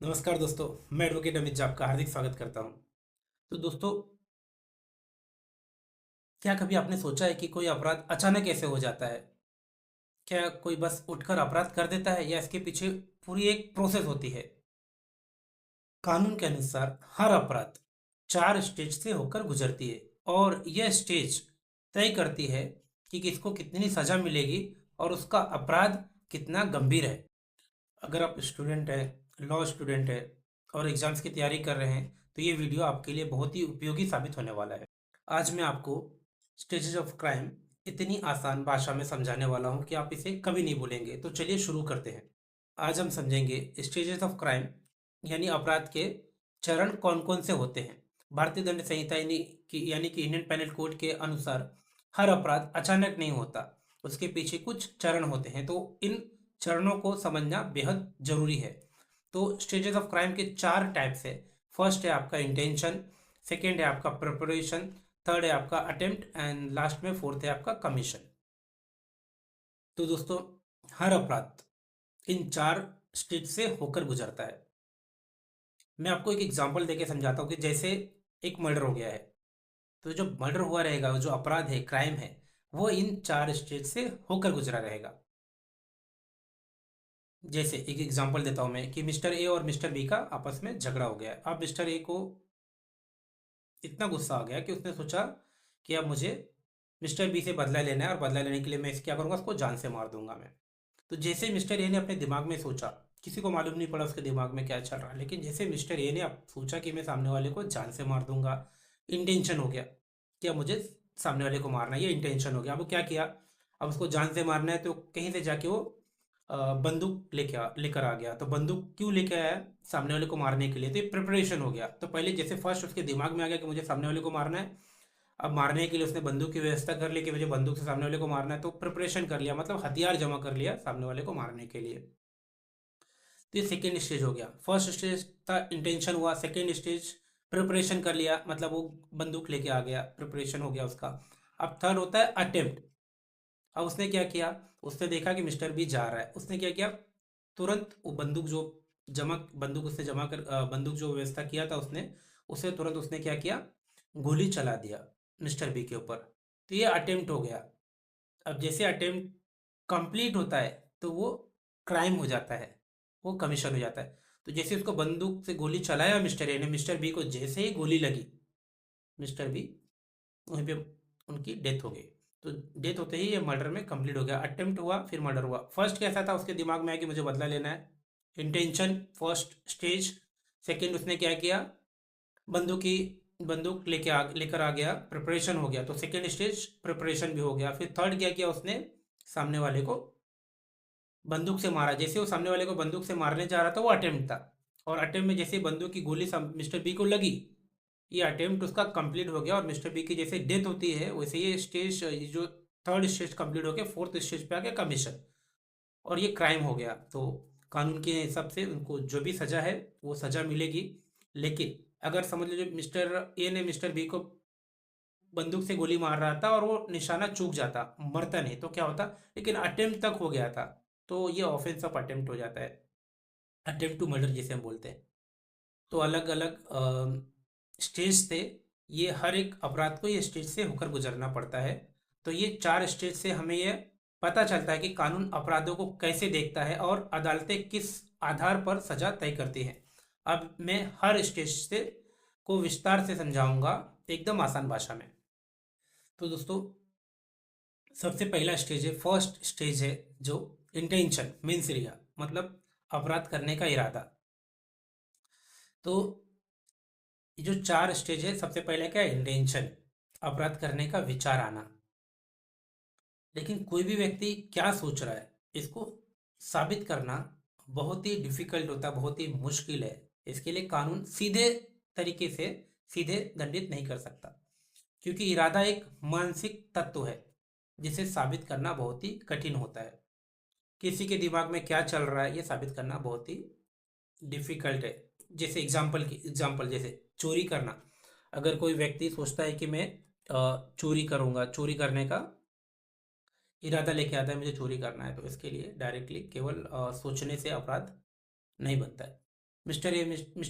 नमस्कार दोस्तों। मैं एडवोकेट अमित जा आपका हार्दिक स्वागत करता हूं। तो दोस्तों, क्या कभी आपने सोचा है कि कोई अपराध अचानक ऐसे हो जाता है? क्या कोई बस उठकर अपराध कर देता है या इसके पीछे पूरी एक प्रोसेस होती है? कानून के अनुसार हर अपराध 4 स्टेज से होकर गुजरती है और यह स्टेज तय करती है कि किसको कितनी सजा मिलेगी और उसका अपराध कितना गंभीर है। अगर आप स्टूडेंट हैं, लॉ स्टूडेंट हैं और एग्जाम्स की तैयारी कर रहे हैं, तो ये वीडियो आपके लिए बहुत ही उपयोगी साबित होने वाला है। आज मैं आपको स्टेजेस ऑफ क्राइम इतनी आसान भाषा में समझाने वाला हूँ कि आप इसे कभी नहीं भूलेंगे। तो चलिए शुरू करते हैं। आज हम समझेंगे स्टेजेस ऑफ क्राइम यानी अपराध के चरण कौन कौन से होते हैं। भारतीय दंड संहिता यानी कि इंडियन पेनल कोड के अनुसार हर अपराध अचानक नहीं होता, उसके पीछे कुछ चरण होते हैं। तो इन चरणों को समझना बेहद जरूरी है। तो स्टेजेस ऑफ क्राइम के 4 टाइप्स है। फर्स्ट है आपका इंटेंशन, सेकेंड है आपका प्रिपरेशन, थर्ड है आपका अटेम्प्ट एंड लास्ट में फोर्थ है आपका कमीशन। तो दोस्तों, हर अपराध इन 4 स्टेज से होकर गुजरता है। मैं आपको एक एग्जांपल देके समझाता हूँ कि जैसे एक मर्डर हो गया है, तो जो मर्डर हुआ रहेगा, जो अपराध है, क्राइम है, वो इन 4 स्टेज से होकर गुजरा रहेगा। जैसे एक एग्जांपल देता हूं मैं कि मिस्टर ए और मिस्टर बी का आपस में झगड़ा हो गया है। अब मिस्टर ए को इतना गुस्सा आ गया कि उसने सोचा कि अब मुझे मिस्टर बी से बदला लेना है और बदला लेने के लिए मैं इसे क्या करूंगा, उसको जान से मार दूंगा मैं। तो जैसे मिस्टर ए ने अपने दिमाग में सोचा, किसी को मालूम नहीं पड़ा उसके दिमाग में क्या चल रहा है, लेकिन जैसे मिस्टर ए ने अब सोचा कि मैं सामने वाले को जान से मार दूंगा, इंटेंशन हो गया कि अब मुझे सामने वाले को मारना है, ये इंटेंशन हो गया। अब वो क्या किया, अब उसको जान से मारना है तो कहीं से जाके वो बंदूक लेकर आ गया। तो बंदूक क्यों लेके आया? सामने वाले को मारने के लिए। तो ये प्रिपरेशन हो गया। तो पहले जैसे फर्स्ट उसके दिमाग में आ गया कि मुझे सामने वाले को मारना है, अब मारने के लिए उसने बंदूक की व्यवस्था कर ली कि मुझे बंदूक से सामने वाले को मारना है। तो प्रिपरेशन कर लिया, मतलब हथियार जमा कर लिया सामने वाले को मारने के लिए। तो ये सेकेंड स्टेज हो गया। फर्स्ट स्टेज था इंटेंशन हुआ, सेकेंड स्टेज प्रिपरेशन कर लिया, मतलब वो बंदूक लेके आ गया, प्रिपरेशन हो गया उसका। अब थर्ड होता है अटेम्प्ट। अब उसने क्या किया, उसने देखा कि मिस्टर बी जा रहा है, उसने क्या किया, तुरंत वो बंदूक उसने जमा कर बंदूक जो व्यवस्था किया था उसने, उसे तुरंत उसने क्या किया, गोली चला दिया मिस्टर बी के ऊपर। तो ये अटेम्प्ट हो गया। अब जैसे अटेम्प्ट कंप्लीट होता है तो वो क्राइम हो जाता है, वो कमीशन हो जाता है। तो जैसे उसको बंदूक से गोली चलाया मिस्टर ए ने, मिस्टर बी को जैसे ही गोली लगी, मिस्टर बी वहीं पे उनकी डेथ हो गई। तो डेथ होते ही ये मर्डर में कंप्लीट हो गया। अटेम्प्ट हुआ, फिर मर्डर हुआ। फर्स्ट कैसा था, उसके दिमाग में आया कि मुझे बदला लेना है, इंटेंशन फर्स्ट स्टेज। सेकंड उसने क्या किया, बंदूक की बंदूक लेकर आ गया, प्रिपरेशन हो गया। तो सेकंड स्टेज प्रिपरेशन भी हो गया। फिर थर्ड क्या किया उसने, सामने वाले को बंदूक से मारा। जैसे वो सामने वाले को बंदूक से मारने जा रहा था, वो अटेम्प्ट था। और अटेम्प्ट में जैसे बंदूक की गोली मिस्टर बी को लगी, ये अटेम्प्ट उसका कंप्लीट हो गया और मिस्टर बी की जैसे डेथ होती है वैसे ये जो थर्ड स्टेज कंप्लीट हो गया, फोर्थ स्टेज पे आ गया कमीशन, और ये क्राइम हो गया। तो कानून के हिसाब से उनको जो भी सजा है वो सजा मिलेगी। लेकिन अगर समझ लीजिए मिस्टर ए ने मिस्टर बी को बंदूक से गोली मार रहा था और वो निशाना चूक जाता, मरता नहीं, तो क्या होता, लेकिन अटेम्प्ट तक हो गया था, तो ये ऑफेंस ऑफ अटेम्प्ट हो जाता है, अटेम्प्ट टू मर्डर जिसे हम बोलते हैं। तो अलग अलग स्टेज थे, ये हर एक अपराध को ये स्टेज से होकर गुजरना पड़ता है। तो ये 4 स्टेज से हमें ये पता चलता है कि कानून अपराधों को कैसे देखता है और अदालतें किस आधार पर सजा तय करती हैं। अब मैं हर स्टेज से को विस्तार से समझाऊंगा, एकदम आसान भाषा में। तो दोस्तों, सबसे पहला स्टेज है, फर्स्ट स्टेज है जो इंटेंशन मीन्स रिया, मतलब अपराध करने का इरादा। तो ये जो 4 स्टेज है, सबसे पहले क्या है, इंटेंशन, अपराध करने का विचार आना। लेकिन कोई भी व्यक्ति क्या सोच रहा है, इसको साबित करना बहुत ही डिफिकल्ट होता है, बहुत ही मुश्किल है। इसके लिए कानून सीधे तरीके से सीधे दंडित नहीं कर सकता, क्योंकि इरादा एक मानसिक तत्व है जिसे साबित करना बहुत ही कठिन होता है। किसी के दिमाग में क्या चल रहा है ये साबित करना बहुत ही डिफिकल्ट है। जैसे एग्जाम्पल जैसे चोरी करना। अगर कोई व्यक्ति सोचता है कि मैं चोरी करूंगा, चोरी करने का इरादा लेके आता है, मुझे चोरी करना है, तो इसके लिए डायरेक्टली केवल सोचने से अपराध नहीं बनता है। मिस्टर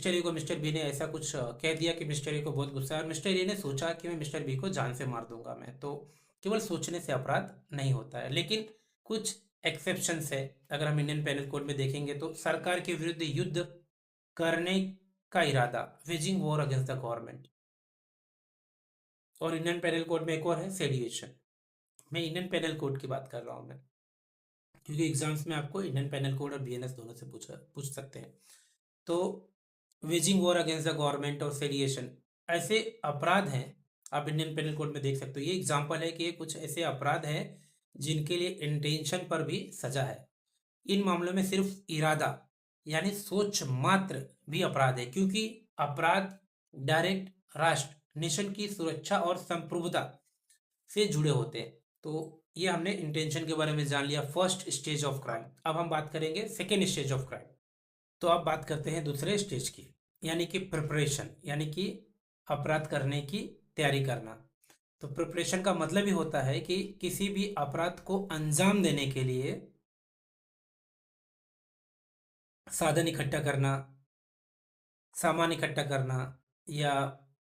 ए को मिस्टर बी ने ऐसा कुछ कह दिया कि मिस्टर ए को बहुत गुस्सा है, और मिस्टर ए ने सोचा कि मैं मिस्टर बी को जान से मार दूंगा मैं। तो केवल सोचने से अपराध नहीं होता है, लेकिन कुछ एक्सेप्शंस है। अगर हम इंडियन पेनल कोड में देखेंगे तो सरकार के विरुद्ध युद्ध करने का इरादा, waging war against the government. और इंडियन पेनल कोड में एक और है, सेडिएशन। मैं इंडियन पेनल कोड की बात कर रहा हूँ मैं, क्योंकि एग्जाम्स में आपको इंडियन पेनल कोड और बीएनएस दोनों से पूछ सकते हैं। तो waging war against the government और सेडिएशन ऐसे अपराध हैं, आप इंडियन पेनल कोड में देख सकते हो। ये एग्जाम्पल है कि ये कुछ ऐसे अपराध हैं जिनके लिए इंटेंशन पर भी सजा है। इन मामलों में सिर्फ इरादा यानी सोच मात्र भी अपराध है, क्योंकि अपराध डायरेक्ट राष्ट्र नेशन की सुरक्षा और संप्रभुता से जुड़े होते हैं। तो ये हमने इंटेंशन के बारे में जान लिया, फर्स्ट स्टेज ऑफ क्राइम। अब हम बात करेंगे सेकेंड स्टेज ऑफ क्राइम। तो अब बात करते हैं दूसरे स्टेज की, यानी कि प्रिपरेशन, यानी कि अपराध करने की तैयारी करना। तो प्रिपरेशन का मतलब ही होता है कि किसी भी अपराध को अंजाम देने के लिए साधन इकट्ठा करना, सामान इकट्ठा करना, या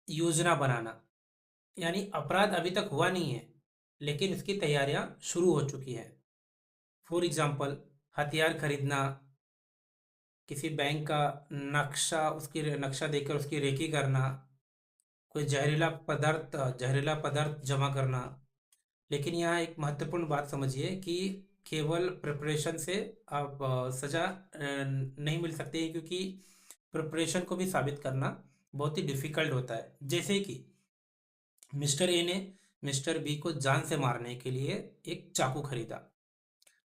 योजना बनाना। यानी अपराध अभी तक हुआ नहीं है, लेकिन उसकी तैयारियां शुरू हो चुकी हैं। फॉर एग्जाम्पल, हथियार खरीदना, किसी बैंक का नक्शा देकर उसकी रेकी करना, कोई जहरीला पदार्थ जमा करना। लेकिन यहाँ एक महत्वपूर्ण बात समझिए कि केवल प्रिपरेशन से आप सजा नहीं मिल सकती है, क्योंकि प्रिपरेशन को भी साबित करना बहुत ही डिफिकल्ट होता है। जैसे कि मिस्टर ए ने मिस्टर बी को जान से मारने के लिए एक चाकू खरीदा,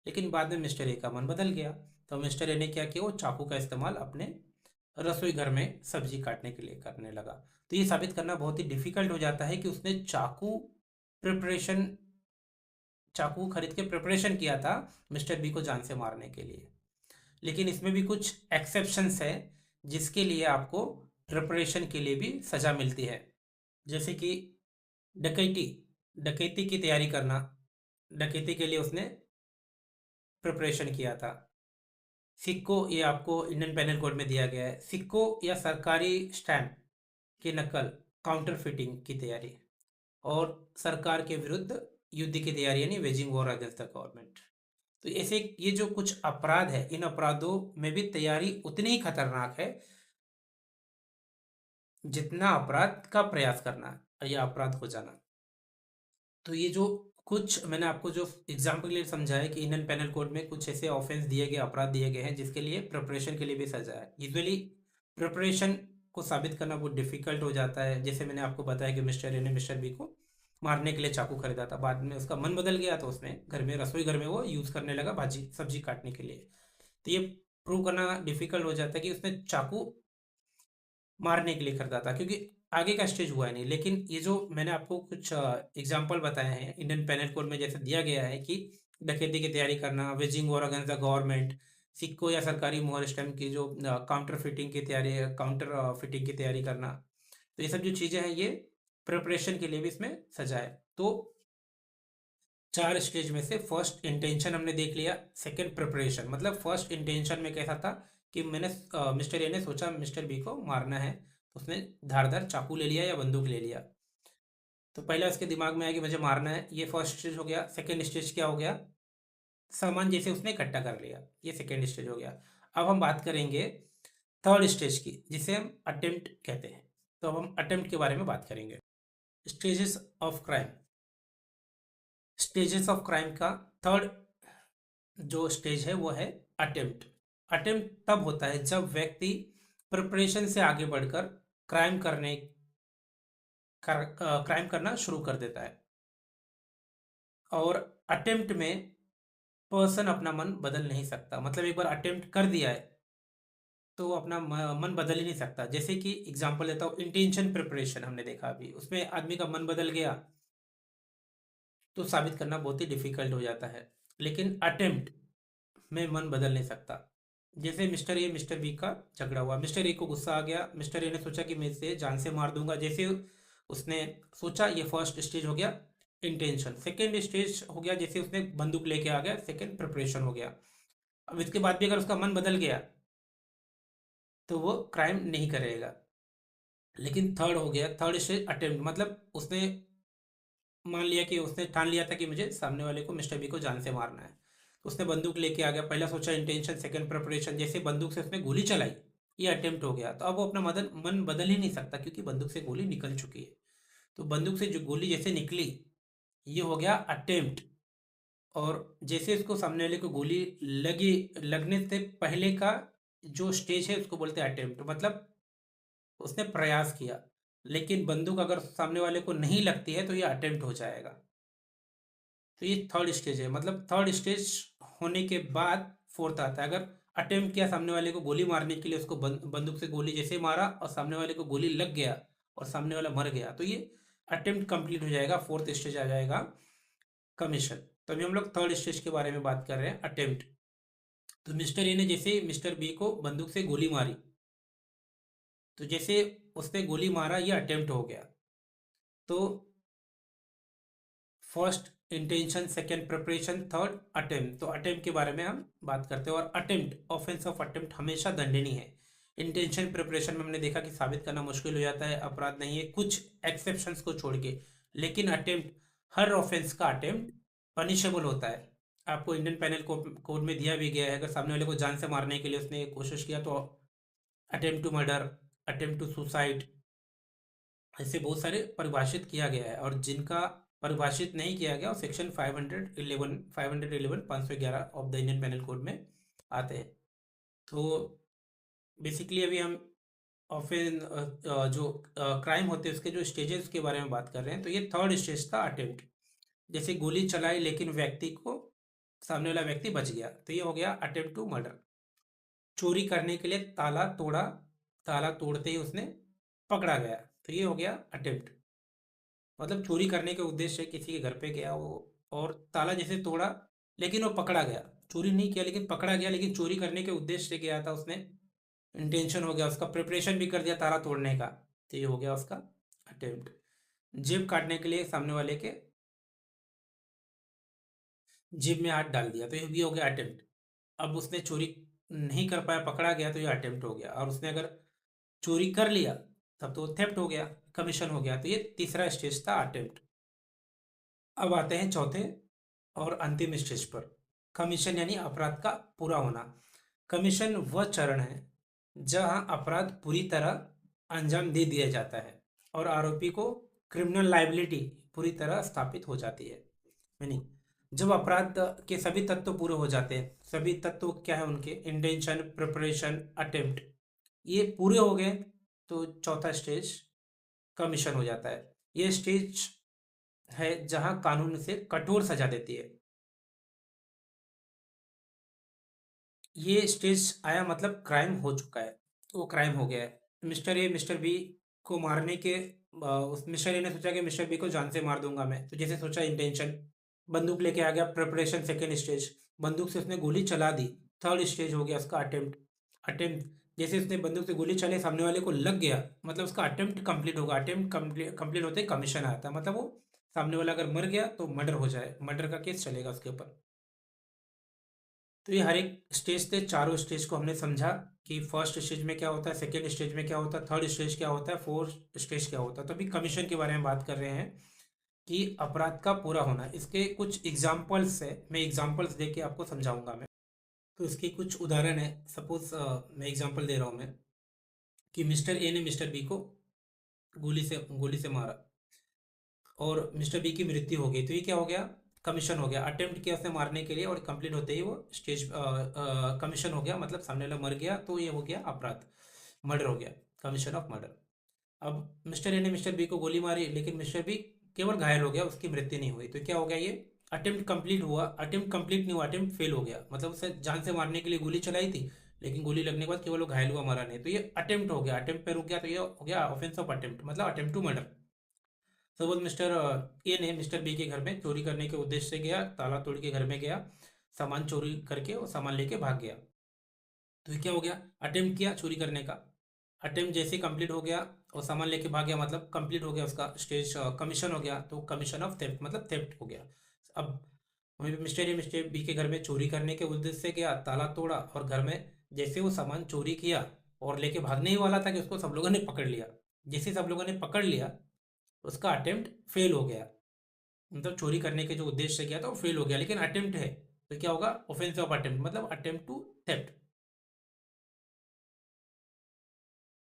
लेकिन बाद में मिस्टर ए का मन बदल गया। तो मिस्टर ए ने क्या किया, वो चाकू का इस्तेमाल अपने रसोई घर में सब्जी काटने के लिए करने लगा। तो ये साबित करना बहुत ही डिफिकल्ट हो जाता है कि उसने प्रिपरेशन चाकू खरीद के प्रिपरेशन किया था मिस्टर बी को जान से मारने के लिए। लेकिन इसमें भी कुछ एक्सेप्शंस है जिसके लिए आपको प्रिपरेशन के लिए भी सजा मिलती है। जैसे कि डकैती डकैती की तैयारी करना, डकैती के लिए उसने प्रिपरेशन किया था। सिक्को, ये आपको इंडियन पेनल कोड में दिया गया है, सिक्को या सरकारी स्टैम्प की नकल, काउंटर फिटिंग की तैयारी। और सरकार के विरुद्ध युद्ध की तैयारी यानी waging war against the government. तो ऐसे ये जो कुछ अपराध है, इन अपराधों में भी तैयारी उतनी ही खतरनाक है जितना अपराध का प्रयास करना या अपराध हो जाना। तो ये जो कुछ मैंने आपको जो एग्जाम्पल के लिए समझाया कि इंडियन पेनल कोड में कुछ ऐसे ऑफेंस दिए गए, अपराध दिए गए हैं जिसके लिए प्रिपरेशन के लिए भी सजा है। यूजुअली प्रिपरेशन को साबित करना बहुत डिफिकल्ट हो जाता है। जैसे मैंने आपको बताया कि मिस्टर ए ने मिस्टर बी को मारने के लिए चाकू खरीदा था, बाद में उसका मन बदल गया तो उसने रसोई घर में वो यूज़ करने लगा भाजी सब्जी काटने के लिए। तो ये प्रूव करना डिफिकल्ट हो जाता है कि उसने चाकू मारने के लिए खरीदा था, क्योंकि आगे का स्टेज हुआ है नहीं। लेकिन ये जो मैंने आपको कुछ एग्जाम्पल बताए हैं इंडियन पेनल कोड में, जैसे दिया गया है कि डकैती की तैयारी करना, waging war against the government, सिक्को या सरकारी मोहर स्टैम्प की जो काउंटर फिटिंग की तैयारी करना। तो ये सब जो चीज़ें हैं ये प्रिपरेशन के लिए भी इसमें सजा है। तो 4 स्टेज में से फर्स्ट इंटेंशन हमने देख लिया, सेकंड प्रिपरेशन। मतलब फर्स्ट इंटेंशन में कैसा था कि मिस्टर ए ने सोचा मिस्टर बी को मारना है, तो उसने धारदार चाकू ले लिया या बंदूक ले लिया। तो पहले उसके दिमाग में आया कि मुझे मारना है, ये फर्स्ट स्टेज हो गया। सेकंड स्टेज क्या हो गया, सामान जैसे उसने इकट्ठा कर लिया, ये सेकंड स्टेज हो गया। अब हम बात करेंगे थर्ड स्टेज की, जिसे हम अटेम्प्ट कहते हैं। तो अब हम अटेम्प्ट के बारे में बात करेंगे। Stages of crime, stages of crime का थर्ड जो स्टेज है वो है अटेम्प्ट। अटेम्प्ट तब होता है जब व्यक्ति प्रिपरेशन से आगे बढ़कर क्राइम करना शुरू कर देता है। और अटेम्प्ट में पर्सन अपना मन बदल नहीं सकता। मतलब एक बार अटेम्प्ट कर दिया है तो वो अपना मन बदल ही नहीं सकता। जैसे कि एग्जांपल देता हूँ, इंटेंशन प्रिपरेशन हमने देखा अभी, उसमें आदमी का मन बदल गया तो साबित करना बहुत ही डिफिकल्ट हो जाता है। लेकिन अटेम्प्ट में मन बदल नहीं सकता। जैसे मिस्टर ए मिस्टर बी का झगड़ा हुआ, मिस्टर ए को गुस्सा आ गया, मिस्टर ए ने सोचा कि मैं इसे जान से मार दूंगा। जैसे उसने सोचा, ये फर्स्ट स्टेज हो गया इंटेंशन। सेकेंड स्टेज हो गया जैसे उसने बंदूक लेके आ गया, सेकेंड प्रिपरेशन हो गया। अब इसके बाद भी अगर उसका मन बदल गया तो वो क्राइम नहीं करेगा। लेकिन थर्ड हो गया, थर्ड स्टेज अटेम्प्ट, मतलब उसने मान लिया कि उसने ठान लिया था कि मुझे सामने वाले को, मिस्टर बी को जान से मारना है। तो उसने बंदूक लेके आ गया, पहला सोचा इंटेंशन, सेकंड प्रिपरेशन, जैसे बंदूक से उसने गोली चलाई, ये अटेम्प्ट हो गया। तो अब वो अपना मन बदल ही नहीं सकता क्योंकि बंदूक से गोली निकल चुकी है। तो बंदूक से जो गोली जैसे निकली, ये हो गया अटेम्प्ट। और जैसे उसको सामने वाले को गोली लगी, लगने से पहले का जो स्टेज है उसको बोलते हैं अटेम्प्ट, मतलब उसने प्रयास किया। लेकिन बंदूक अगर सामने वाले को नहीं लगती है तो ये अटेम्प्ट हो जाएगा। तो ये थर्ड स्टेज है, मतलब थर्ड स्टेज होने के बाद फोर्थ आता है। अगर अटेम्प्ट किया सामने वाले को गोली मारने के लिए, उसको बंदूक से गोली जैसे मारा और सामने वाले को गोली लग गया और सामने वाला मर गया, तो ये अटेम्प्ट कंप्लीट हो जाएगा, फोर्थ स्टेज आ जाएगा कमीशन। तो अभी हम लोग थर्ड स्टेज के बारे में बात कर रहे हैं, अटेम्प्ट। तो मिस्टर ए ने जैसे मिस्टर बी को बंदूक से गोली मारी, तो जैसे उसने गोली मारा ये अटेम्प्ट हो गया। तो first intention, second preparation, third attempt. तो अटेम्प्ट के बारे में हम बात करते हैं। और अटेम्प्ट, ऑफेंस ऑफ अटेम्प्ट हमेशा दंडनीय है। इंटेंशन प्रिपरेशन में हमने देखा कि साबित करना मुश्किल हो जाता है, अपराध नहीं है, कुछ एक्सेप्शंस को छोड़ के। लेकिन अटेम्प्ट, हर ऑफेंस का अटेम्प्ट पनिशेबल होता है। आपको इंडियन पेनल कोड में दिया भी गया है, अगर सामने वाले को जान से मारने के लिए उसने कोशिश किया तो attempt to murder, attempt to suicide, ऐसे बहुत सारे परिभाषित किया गया है। और जिनका परिभाषित नहीं किया गया वो section 511 511 of the Indian penal code में आते हैं। तो बेसिकली अभी हम ऑफेन जो क्राइम होते हैं उसके जो स्टेजेस के बारे में बात कर रहे हैं। तो ये थर्ड स्टेज था अटेम्प्ट। जैसे गोली चलाई लेकिन व्यक्ति को, सामने वाला व्यक्ति बच गया, तो ये हो गया अटेम्प्ट टू मर्डर। चोरी करने के लिए ताला तोड़ा, ताला तोड़ते ही उसने पकड़ा गया, तो ये हो गया अटेम्प्ट। मतलब चोरी करने के उद्देश्य से किसी के घर पे गया वो, और ताला जैसे तोड़ा, लेकिन वो पकड़ा गया। चोरी नहीं किया लेकिन पकड़ा गया, लेकिन चोरी करने के उद्देश्य से गया था उसने, इंटेंशन हो गया उसका, प्रिपरेशन भी कर दिया ताला तोड़ने का, तो ये हो गया उसका अटेम्प्ट। जेब काटने के लिए सामने वाले के जेब में हाथ डाल दिया, तो ये भी हो गया अटेम्प्ट। अब उसने चोरी नहीं कर पाया, पकड़ा गया, तो ये अटेम्प्ट हो गया। और उसने अगर चोरी कर लिया तब तो थेफ्ट हो गया, कमीशन हो गया। तो ये तीसरा स्टेज था अटेम्प्ट। अब आते हैं चौथे और अंतिम स्टेज पर, कमीशन यानी अपराध का पूरा होना। कमीशन वह चरण है जहां अपराध पूरी तरह अंजाम दे दिया जाता है और आरोपी को क्रिमिनल लाइबिलिटी पूरी तरह स्थापित हो जाती है। यानी जब अपराध के सभी तत्व पूरे हो जाते हैं, सभी तत्व क्या है उनके, इंटेंशन, प्रिपरेशन, अटेम्प्ट, ये पूरे हो गए, तो चौथा स्टेज कमीशन हो जाता है। ये स्टेज है जहां कानून से कठोर सजा देती है। ये स्टेज आया मतलब क्राइम हो चुका है, तो वो क्राइम हो गया है। मिस्टर ए मिस्टर बी को मारने के उस मिस्टर ए ने सोचा कि मिस्टर बी को जान से मार दूंगा मैं, तो जैसे सोचा इंटेंशन, बंदूक लेके आ गया, प्रिपरेशन सेकेंड स्टेज, बंदूक से उसने गोली चला दी, थर्ड स्टेज हो गया उसका अटेम्प्ट। अटेम्प्ट, जैसे उसने बंदूक से गोली चले सामने वाले को लग गया, मतलब उसका अटेम्प्ट कंप्लीट होगा। अटेम्प्ट कंप्लीट होते ही कमीशन आता है, मतलब वो सामने वाला अगर मर गया तो मर्डर हो जाए, मर्डर का केस चलेगा उसके ऊपर। तो ये हर एक स्टेज थे, चारों स्टेज को हमने समझा कि फर्स्ट स्टेज में क्या होता है, सेकेंड स्टेज में क्या होता है, थर्ड स्टेज क्या होता है, फोर्थ स्टेज क्या होता है। तो अभी कमीशन के बारे में बात कर रहे हैं कि अपराध का पूरा होना। इसके कुछ एग्जाम्पल्स है, मैं एग्जाम्पल्स दे के आपको समझाऊंगा मैं। तो इसके कुछ उदाहरण है। सपोज मैं एग्जाम्पल दे रहा हूँ मैं, कि मिस्टर ए ने मिस्टर बी को गोली से मारा और मिस्टर बी की मृत्यु हो गई, तो ये क्या हो गया, कमीशन हो गया। अटेम्प्ट किया उसने मारने के लिए और कंप्लीट होते ही वो स्टेज कमीशन हो गया, मतलब सामने वाला मर गया, तो ये हो गया अपराध, मर्डर हो गया, कमीशन ऑफ मर्डर। अब मिस्टर ए ने मिस्टर बी को गोली मारी लेकिन मिस्टर बी केवल घायल हो गया, उसकी मृत्यु नहीं हुई, तो क्या हो गया, ये अटेम्प्ट कंप्लीट हुआ, अटेम्प्ट कंप्लीट नहीं हुआ, अटेम्प्ट फेल हो गया। मतलब उसे जान से मारने के लिए गोली चलाई थी लेकिन गोली लगने के बाद केवल वो घायल हुआ, मरा नहीं, तो ये अटेम्प्ट हो गया, अटेम्प्ट पे रुक गया, तो ये हो गया ऑफेंस ऑफ अटेम्प्ट, मतलब attempt to murder. Suppose mister A ने मिस्टर बी के घर में चोरी करने के उद्देश्य से गया, ताला तोड़ के घर में गया, सामान चोरी करके वो सामान लेके भाग गया, तो ये क्या हो गया, अटेम्प्ट किया चोरी करने का, अटेम्प्ट जैसे कंप्लीट हो गया और सामान लेके भाग गया, मतलब कंप्लीट हो गया उसका स्टेज, कमीशन हो गया, तो कमीशन ऑफ थेफ्ट मतलब थेफ्ट हो गया। अब वहीं पे मिस्टर ए मिस्टर बी के घर में चोरी करने के उद्देश्य से गया, ताला तोड़ा और घर में जैसे वो सामान चोरी किया और लेके भागने ही वाला था कि उसको सब लोगों ने पकड़ लिया। जैसे ही सब लोगों ने पकड़ लिया, उसका अटेम्प्ट फेल हो गया। मतलब चोरी करने के जो उद्देश्य से किया था वो फेल हो गया, लेकिन अटेम्प्ट है तो क्या होगा, ऑफेंस ऑफ अटेम्प्ट, मतलब अटेम्प्ट टू थेफ्ट।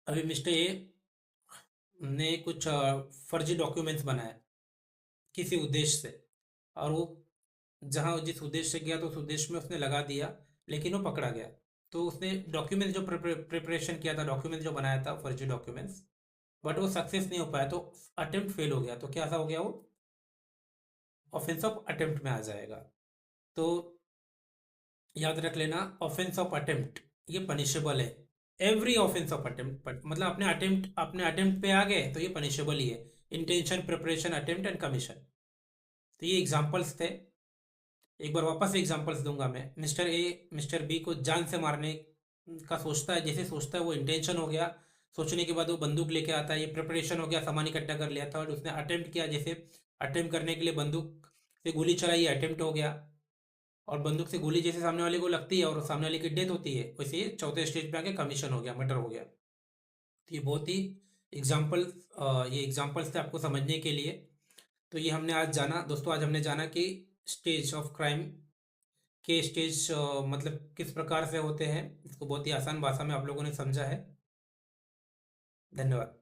अभी मिस्टर ए ने कुछ फर्जी डॉक्यूमेंट्स बनाए किसी उद्देश्य से, और वो जहाँ जिस उद्देश्य से गया तो उस उद्देश्य में उसने लगा दिया, लेकिन वो पकड़ा गया। तो उसने डॉक्यूमेंट जो प्रिपरेशन किया था, डॉक्यूमेंट जो बनाया था फर्जी डॉक्यूमेंट्स, बट वो सक्सेस नहीं हो पाया, तो अटेम्प्ट फेल हो गया। तो क्या सा हो गया, वो ऑफेंस ऑफ अटेम्प्ट में आ जाएगा। तो याद रख लेना, ऑफेंस ऑफ अटेम्प्ट ये पनिशेबल है। एवरी ऑफेंस ऑफ अटेम्प्ट, मतलब अपने अटेम्प्ट पे आ गए तो ये पनिशेबल ही है। Intention, preparation, attempt and commission. तो ये एग्जांपल्स थे। एक बार वापस से एग्जांपल्स दूंगा मैं। मिस्टर ए मिस्टर बी को जान से मारने का सोचता है। जैसे सोचता है, वो इंटेंशन हो गया। सोचने के बाद वो बंदूक लेके आता है, ये प्रिपरेशन हो गया, सामान इकट्ठा कर लिया था। और उसने अटेम्प्ट किया, जैसे अटेम्प्ट करने के लिए बंदूक से गोली चलाई, ये अटेम्प्ट हो गया। और बंदूक से गोली जैसे सामने वाले को लगती है और सामने वाले की डेथ होती है, वैसे ये चौथे स्टेज पे आके कमीशन हो गया, मर्डर हो गया। तो ये बहुत ही एग्जाम्पल ये एग्जाम्पल्स थे आपको समझने के लिए। तो ये हमने आज जाना दोस्तों, आज हमने जाना कि स्टेज ऑफ क्राइम के स्टेज मतलब किस प्रकार से होते हैं। इसको बहुत ही आसान भाषा में आप लोगों ने समझा है। धन्यवाद।